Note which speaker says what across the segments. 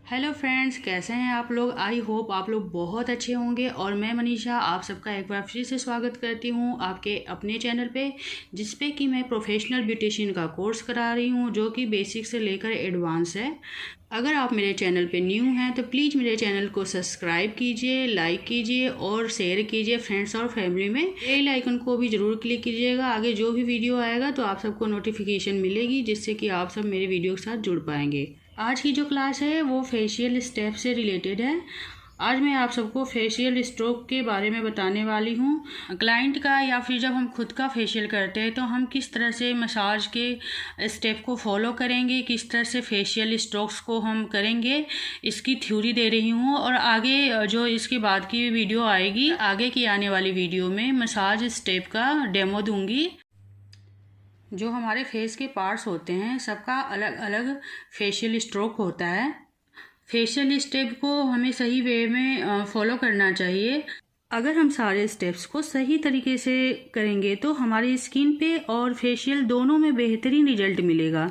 Speaker 1: Hello friends, कैसे हैं आप लोग। आई होप आप लोग बहुत अच्छे होंगे। और मैं मनीषा आप सबका एक बार फिर से स्वागत करती हूं आपके अपने चैनल पे, जिस पे कि मैं प्रोफेशनल ब्यूटिशियन का कोर्स करा रही हूं, जो कि बेसिक से लेकर एडवांस है। अगर आप मेरे चैनल पे न्यू हैं तो प्लीज़ मेरे चैनल को सब्सक्राइब कीजिए, लाइक कीजिए और शेयर कीजिए फ्रेंड्स और फैमिली में। बेल आइकन को भी ज़रूर क्लिक कीजिएगा। आगे जो भी वीडियो आएगा तो आप सबको नोटिफिकेशन मिलेगी, जिससे कि आप सब मेरे वीडियो के साथ जुड़ पाएंगे। आज की जो क्लास है वो फेशियल स्टेप से रिलेटेड है। आज मैं आप सबको फेशियल स्ट्रोक के बारे में बताने वाली हूँ। क्लाइंट का या फिर जब हम खुद का फेशियल करते हैं तो हम किस तरह से मसाज के स्टेप को फॉलो करेंगे, किस तरह से फेशियल स्ट्रोक्स को हम करेंगे, इसकी थ्योरी दे रही हूँ। और आगे जो इसके बाद की वीडियो आएगी, आगे की आने वाली वीडियो में मसाज स्टेप का डेमो दूँगी। जो हमारे फेस के पार्ट्स होते हैं सबका अलग अलग फेशियल स्ट्रोक होता है। फेशियल स्टेप को हमें सही वे में फॉलो करना चाहिए। अगर हम सारे स्टेप्स को सही तरीके से करेंगे तो हमारी स्किन पे और फेशियल दोनों में बेहतरीन रिजल्ट मिलेगा।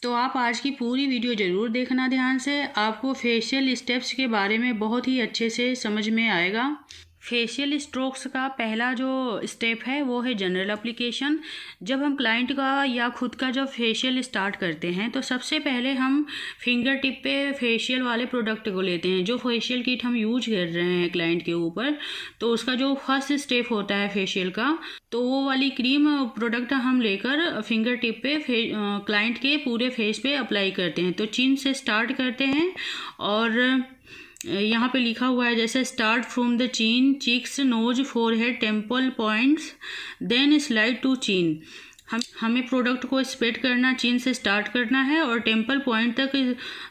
Speaker 1: तो आप आज की पूरी वीडियो ज़रूर देखना ध्यान से, आपको फेशियल स्टेप्स के बारे में बहुत ही अच्छे से समझ में आएगा। फेशियल स्ट्रोक्स का पहला जो स्टेप है वो है जनरल एप्लीकेशन। जब हम क्लाइंट का या खुद का जब फेशियल स्टार्ट करते हैं तो सबसे पहले हम फिंगर टिप पे फेशियल वाले प्रोडक्ट को लेते हैं। जो फेशियल किट हम यूज कर रहे हैं क्लाइंट के ऊपर, तो उसका जो फर्स्ट स्टेप होता है फेशियल का, तो वो वाली क्रीम प्रोडक्ट हम लेकर फिंगर टिप पे क्लाइंट के पूरे फेस पे अप्लाई करते हैं। तो चिन से स्टार्ट करते हैं और यहाँ पे लिखा हुआ है जैसे start from the chin, cheeks, nose, forehead, temple points, then slide to chin. हमें प्रोडक्ट को स्प्रेड करना, चिन से स्टार्ट करना है और टेम्पल पॉइंट तक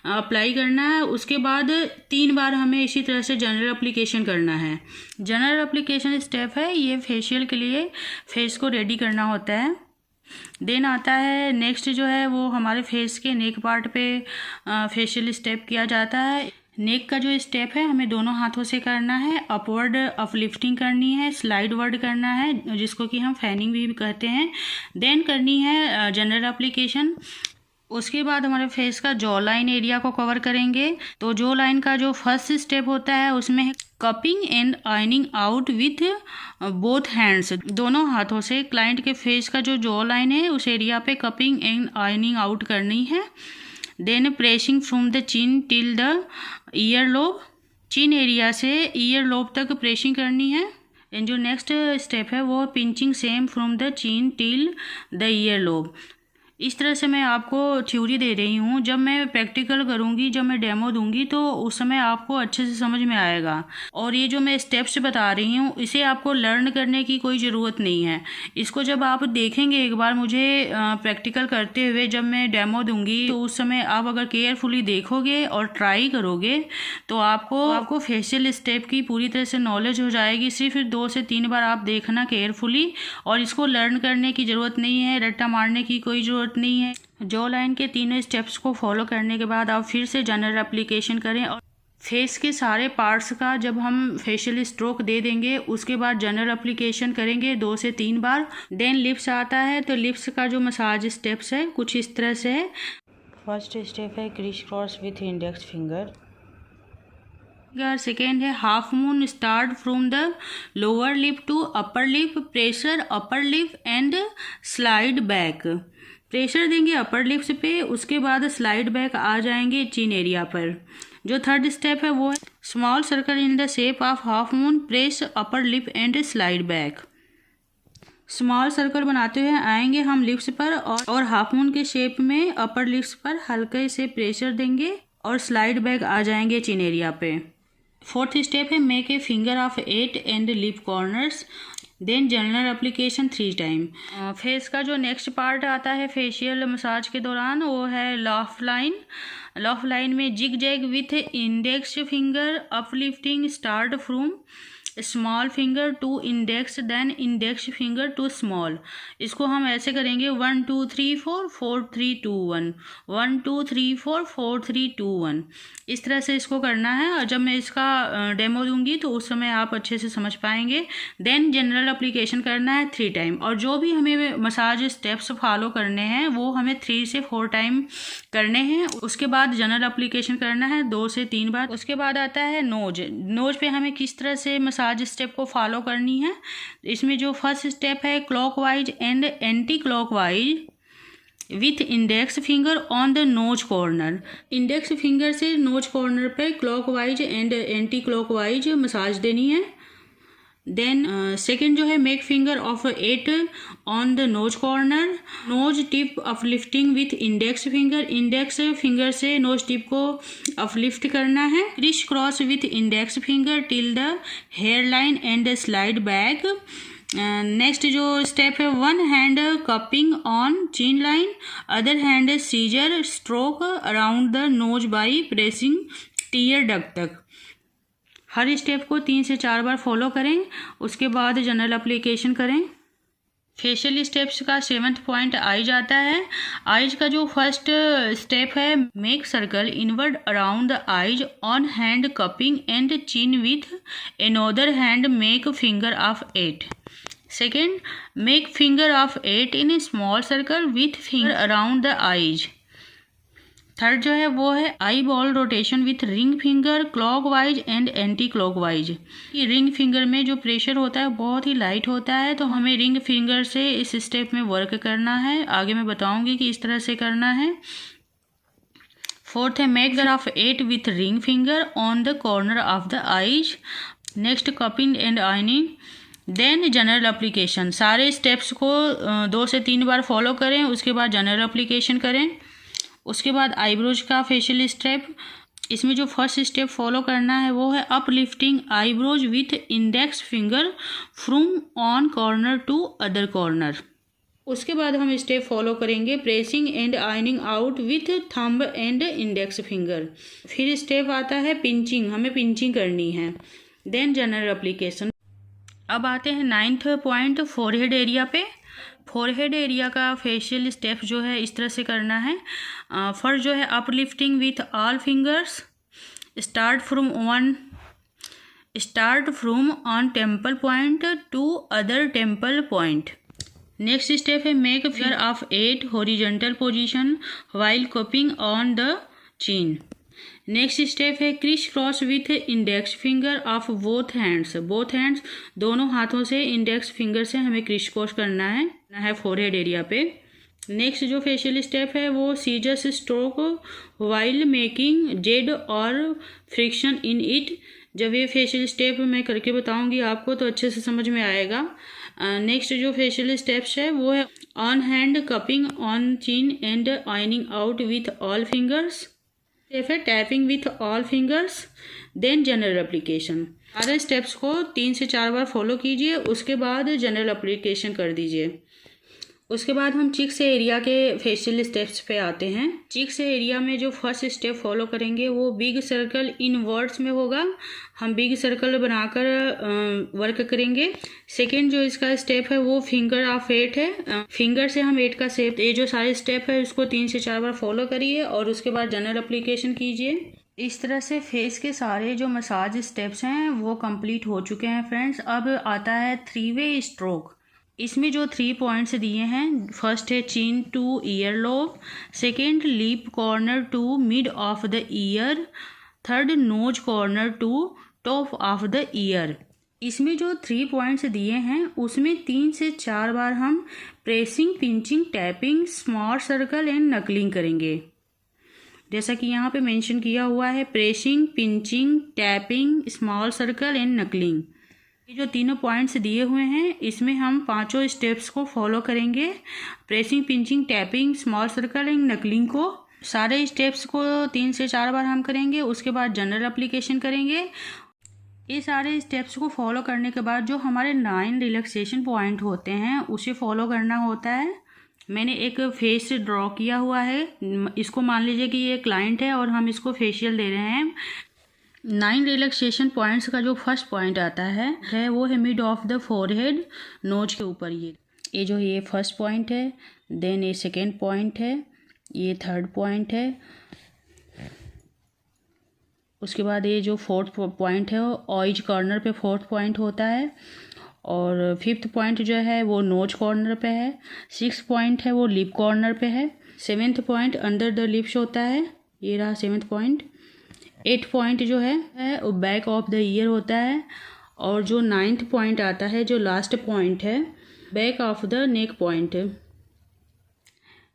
Speaker 1: अप्लाई करना है। उसके बाद 3 बार हमें इसी तरह से जनरल एप्लीकेशन करना है। जनरल एप्लीकेशन स्टेप है ये फेशियल के लिए, फेस को रेडी करना होता है। देन आता है नेक्स्ट जो है वो हमारे फेस के नेक पार्ट पे फेशियल स्टेप किया जाता है। नेक का जो स्टेप है हमें दोनों हाथों से करना है। अपवर्ड अपलिफ्टिंग करनी है, स्लाइड वर्ड करना है, जिसको कि हम फैनिंग भी कहते हैं। देन करनी है जनरल एप्लीकेशन। उसके बाद हमारे फेस का जॉ लाइन एरिया को कवर करेंगे। तो जॉ लाइन का जो फर्स्ट स्टेप होता है उसमें है cupping and ironing out with both hands. दोनों हाथों से क्लाइंट के फेस का जो जॉ लाइन है उस एरिया पे कपिंग एंड आयनिंग आउट करनी है। Then pressing from the chin till the ear lobe. Chin area से ईयर लोब तक प्रेसिंग करनी है। एंड जो नेक्स्ट स्टेप है वो pinching same from the chin till the ear lobe. इस तरह से मैं आपको थ्योरी दे रही हूँ। जब मैं प्रैक्टिकल करूँगी, जब मैं डेमो दूंगी, तो उस समय आपको अच्छे से समझ में आएगा। और ये जो मैं स्टेप्स बता रही हूँ इसे आपको लर्न करने की कोई ज़रूरत नहीं है। इसको जब आप देखेंगे एक बार मुझे प्रैक्टिकल करते हुए, जब मैं डेमो दूंगी, तो उस समय आप अगर केयरफुली देखोगे और ट्राई करोगे तो आपको फेशियल स्टेप की पूरी तरह से नॉलेज हो जाएगी। सिर्फ 2 से 3 बार आप देखना केयरफुली, और इसको लर्न करने की ज़रूरत नहीं है, रट्टा मारने की कोई ज़रूरत नहीं है। जॉ लाइन के तीनों स्टेप्स को फॉलो करने के बाद आप फिर से जनरल एप्लीकेशन करें। और फेस के सारे पार्ट्स का जब हम फेशियल स्ट्रोक दे देंगे उसके बाद जनरल एप्लीकेशन करेंगे 2 से 3 बार। देन लिप्स आता है, तो लिप्स का जो मसाज स्टेप्स है कुछ इस तरह से है। फर्स्ट स्टेप है criss cross with index finger. Second है half moon, start from the lower lip to upper lip, pressure upper lip and slide back. Pressure देंगे अपर लिप्स पे, उसके बाद स्लाइड बैक आ जाएंगे चिन एरिया पर। जो थर्ड स्टेप है वो है small circle in the shape of half moon, press upper lip and slide back. Small circle बनाते हुए आएंगे हम लिप्स पर और हाफ मून के शेप में अपर लिप्स पर हल्के से प्रेशर देंगे और स्लाइड बैक आ जाएंगे चिन एरिया पे। फोर्थ स्टेप है make a finger of 8 and lip corners. Then general application 3 time. Face का जो नेक्स्ट पार्ट आता है फेशियल मसाज के दौरान वो है लॉफ लाइन। लॉफ लाइन में zig zag with index finger uplifting, start from small finger to index, then index finger to small. इसको हम ऐसे करेंगे 1 2 3 4 4 3 2 1, 1 2 3 4 4 3 2 1। इस तरह से इसको करना है और जब मैं इसका डेमो दूंगी तो उस समय आप अच्छे से समझ पाएंगे। देन जनरल एप्लीकेशन करना है 3 टाइम, और जो भी हमें मसाज स्टेप्स फॉलो करने हैं वो हमें 3 से 4 टाइम करने हैं। उसके बाद जनरल एप्लीकेशन करना है 2 से 3 बार। उसके बाद आता है नोज। नोज पे हमें किस तरह से मसाज स्टेप को फॉलो करनी है। इसमें जो फर्स्ट स्टेप है clockwise and anti clockwise with index finger on the nose corner. Index finger से नोज कॉर्नर पे clockwise and anti clockwise massage देनी है। देन सेकेंड जो है make finger of 8 on the nose corner, nose tip uplifting with index finger. Index finger से nose tip को uplift करना है। Criss cross with index finger till the hair line and slide back. Next जो step है 1 hand cupping on chin line, other hand scissor stroke around the nose by pressing tear duct तक। हर step को 3 से 4 बार follow करें। उसके बाद general application करें। फेशियल स्टेप्स का 7th पॉइंट आइज आता है। आइज का जो फर्स्ट स्टेप है make circle inward around the eyes on hand cupping and chin with another hand make finger of 8। Second make finger of 8 in A small circle with finger around the eyes. Third जो है वो है eye ball rotation with ring finger clockwise and anti clockwise. ये ring finger में जो pressure होता है बहुत ही लाइट होता है, तो हमें रिंग फिंगर से इस स्टेप में वर्क करना है। आगे मैं बताऊंगी कि इस तरह से करना है। फोर्थ है make finger of 8 with ring finger on the corner of the eyes. Next cupping and ironing. Then general application. सारे स्टेप्स को 2 से 3 बार फॉलो करें। उसके बाद जनरल एप्लीकेशन करें। उसके बाद आईब्रोज का फेशियल स्टेप। इसमें जो फर्स्ट स्टेप फॉलो करना है वो है uplifting eyebrows with index finger from on corner to other corner. उसके बाद हम स्टेप फॉलो करेंगे pressing and ironing out with thumb and index finger. फिर स्टेप आता है पिंचिंग, हमें पिंचिंग करनी है। Then general application. अब आते हैं 9th पॉइंट फोरहेड एरिया पे। फोरहेड एरिया का फेशियल स्टेप जो है इस तरह से करना है। फर्स्ट जो है uplifting with all fingers, start from on temple point to other temple point. Next step है make finger of 8 horizontal position while cupping on the chin. Next step है criss cross with index finger of both hands. दोनों हाथों से index finger से हमें Chris cross करना है forehead area पे। नेक्स्ट जो फेशियल स्टेप है वो scissors stroke while making Z और फ्रिक्शन इन इट। जब ये फेशियल स्टेप मैं करके बताऊंगी आपको तो अच्छे से समझ में आएगा। नेक्स्ट जो फेशियल स्टेप्स है वो है on hand cupping on chin and ironing out with all fingers. Step है tapping with all fingers. Then general application. सारे स्टेप्स को 3 से 4 बार फॉलो कीजिए। उसके बाद जनरल एप्लीकेशन कर दीजिए। उसके बाद हम चिक्स एरिया के फेशियल स्टेप्स पे आते हैं। चिक्स एरिया में जो फर्स्ट स्टेप फॉलो करेंगे वो बिग सर्कल इन वर्ड्स में होगा। हम बिग सर्कल बनाकर वर्क करेंगे। सेकेंड जो इसका स्टेप है वो फिंगर ऑफ 8 है। फिंगर से हम 8 का शेप, ये जो सारे स्टेप है उसको 3 से 4 बार फॉलो करिए और उसके बाद जनरल एप्लीकेशन कीजिए। इस तरह से फेस के सारे जो मसाज स्टेप्स हैं वो कंप्लीट हो चुके हैं फ्रेंड्स। अब आता है 3 वे स्ट्रोक। इसमें जो 3 पॉइंट्स दिए हैं, फर्स्ट है chin to ear lobe, second lip corner to mid of the ear, third nose corner to top of the ear. इसमें जो 3 पॉइंट्स दिए हैं उसमें 3 से 4 बार हम pressing, pinching, tapping, small circle and knuckling करेंगे। जैसा कि यहाँ पे मेंशन किया हुआ है pressing, pinching, tapping, small circle and knuckling. ये जो तीनों पॉइंट्स दिए हुए हैं इसमें हम 5 स्टेप्स को फॉलो करेंगे। Pressing, pinching, tapping, small circle and knuckling को सारे स्टेप्स को 3 से 4 बार हम करेंगे। उसके बाद जनरल एप्लीकेशन करेंगे। ये सारे स्टेप्स को फॉलो करने के बाद जो हमारे 9 रिलैक्सेशन पॉइंट होते हैं उसे फॉलो करना होता है। मैंने एक फेस ड्रॉ किया हुआ है। इसको मान लीजिए कि ये क्लाइंट है और हम इसको फेशियल दे रहे हैं। 9 रिलैक्सेशन पॉइंट्स का जो फर्स्ट पॉइंट आता है वो है mid of the forehead, nose के ऊपर। ये जो ये फर्स्ट पॉइंट है, देन ये सेकेंड पॉइंट है, ये थर्ड पॉइंट है। उसके बाद ये जो फोर्थ पॉइंट है वो ऑइज कॉर्नर पे फोर्थ पॉइंट होता है, और फिफ्थ पॉइंट जो है वो नोज कॉर्नर पे है। सिक्स पॉइंट है वो लिप कॉर्नर पे है। Seventh point under the lips होता है, ये रहा सेवेंथ पॉइंट। एट पॉइंट जो है वो बैक ऑफ द ईयर होता है, और जो नाइन्थ पॉइंट आता है जो लास्ट पॉइंट है, back of the neck point.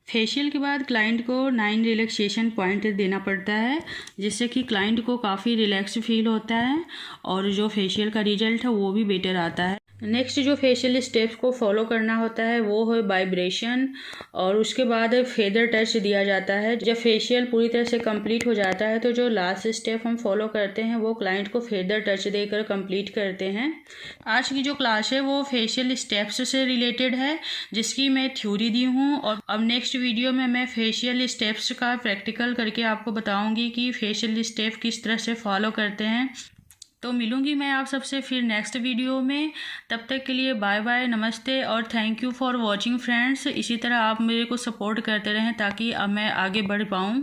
Speaker 1: Facial के बाद क्लाइंट को 9 रिलैक्सेशन पॉइंट देना पड़ता है, जिससे कि क्लाइंट को काफ़ी रिलैक्स फील होता है और जो फेशियल का रिजल्ट है वो भी बेटर आता है। नेक्स्ट जो फेशियल स्टेप्स को फॉलो करना होता है वो है वाइब्रेशन, और उसके बाद फेदर टच दिया जाता है। जब फेशियल पूरी तरह से कंप्लीट हो जाता है तो जो लास्ट स्टेप हम फॉलो करते हैं वो क्लाइंट को फेदर टच देकर कंप्लीट करते हैं। आज की जो क्लास है वो फेशियल स्टेप्स से रिलेटेड है, जिसकी मैं थ्योरी दी हूँ, और अब नेक्स्ट वीडियो में मैं फेशियल स्टेप्स का प्रैक्टिकल करके आपको बताऊँगी कि फेशियल स्टेप किस तरह से फॉलो करते हैं। तो मिलूंगी मैं आप सबसे फिर नेक्स्ट वीडियो में। तब तक के लिए बाय बाय, नमस्ते और thank you for watching friends. इसी तरह आप मेरे को सपोर्ट करते रहें ताकि अब मैं आगे बढ़ पाऊँ।